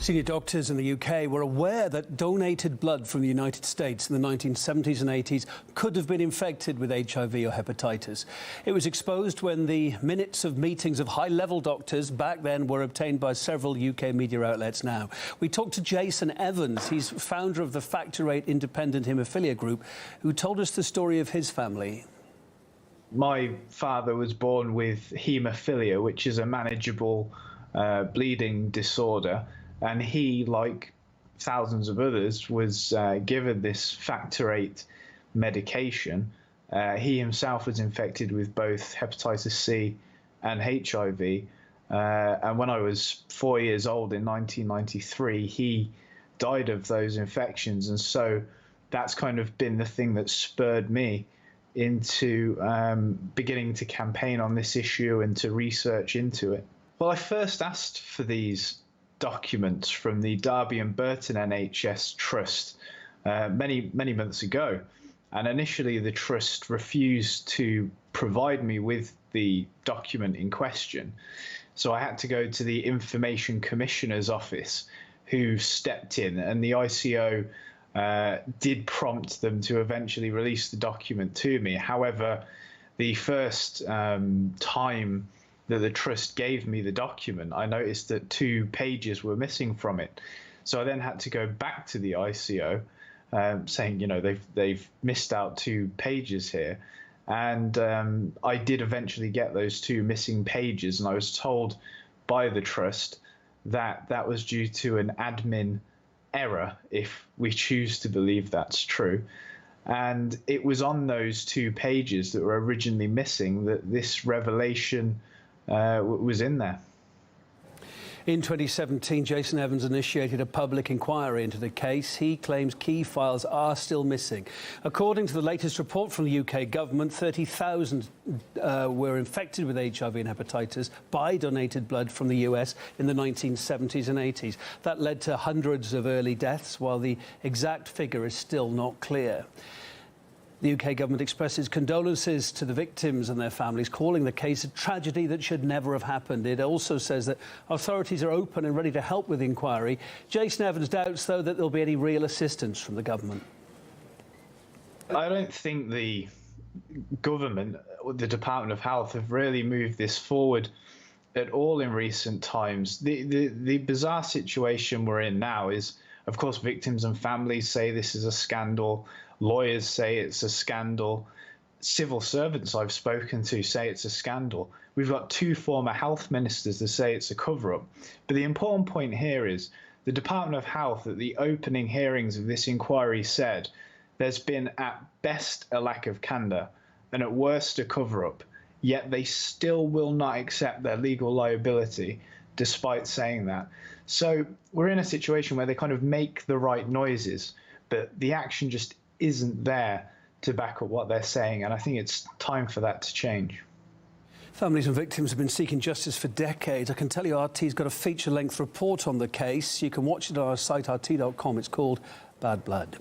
Senior doctors in the UK were aware that donated blood from the United States in the 1970s and 80s could have been infected with HIV or hepatitis. It was exposed when the minutes of meetings of high-level doctors back then were obtained by several UK media outlets now. We talked to Jason Evans. He's founder of the Factor VIII Independent Haemophilia Group, who told us the story of his family. My father was born with haemophilia, which is a manageable bleeding disorder. And he, like thousands of others, was given this Factor VIII medication. He himself was infected with both hepatitis C and HIV. And when I was 4 years old in 1993, he died of those infections. And so that's kind of been the thing that spurred me into beginning to campaign on this issue and to research into it. Well, I first asked for these documents from the Derby and Burton NHS Trust many months ago, and initially the trust refused to provide me with the document in question, so I had to go to the Information Commissioner's office, who stepped in, and the ICO did prompt them to eventually release the document to me. However, the first time that the trust gave me the document, I noticed that 2 pages were missing from it. So I then had to go back to the ICO saying, you know, they've missed out 2 pages here. And I did eventually get those 2 missing pages, and I was told by the trust that that was due to an admin error, if we choose to believe that's true. And it was on those 2 pages that were originally missing that this revelation was in there. In 2017, Jason Evans initiated a public inquiry into the case. He claims key files are still missing. According to the latest report from the UK government, 30,000 were infected with HIV and hepatitis by donated blood from the US in the 1970s and 80s. That led to hundreds of early deaths, while the exact figure is still not clear. The UK government expresses condolences to the victims and their families, calling the case a tragedy that should never have happened. It also says that authorities are open and ready to help with the inquiry. Jason Evans doubts, though, that there'll be any real assistance from the government. I don't think the government or the Department of Health have really moved this forward at all in recent times. The bizarre situation we're in now is, of course, victims and families say this is a scandal. Lawyers say it's a scandal. Civil servants I've spoken to say it's a scandal. We've got 2 former health ministers that say it's a cover-up. But the important point here is the Department of Health at the opening hearings of this inquiry said there's been at best a lack of candour and at worst a cover-up, yet they still will not accept their legal liability despite saying that. So we're in a situation where they kind of make the right noises, but the action just isn't there to back up what they're saying, and I think it's time for that to change. Families and victims have been seeking justice for decades. I can tell you RT's got a feature-length report on the case. You can watch it on our site, rt.com. It's called Bad Blood.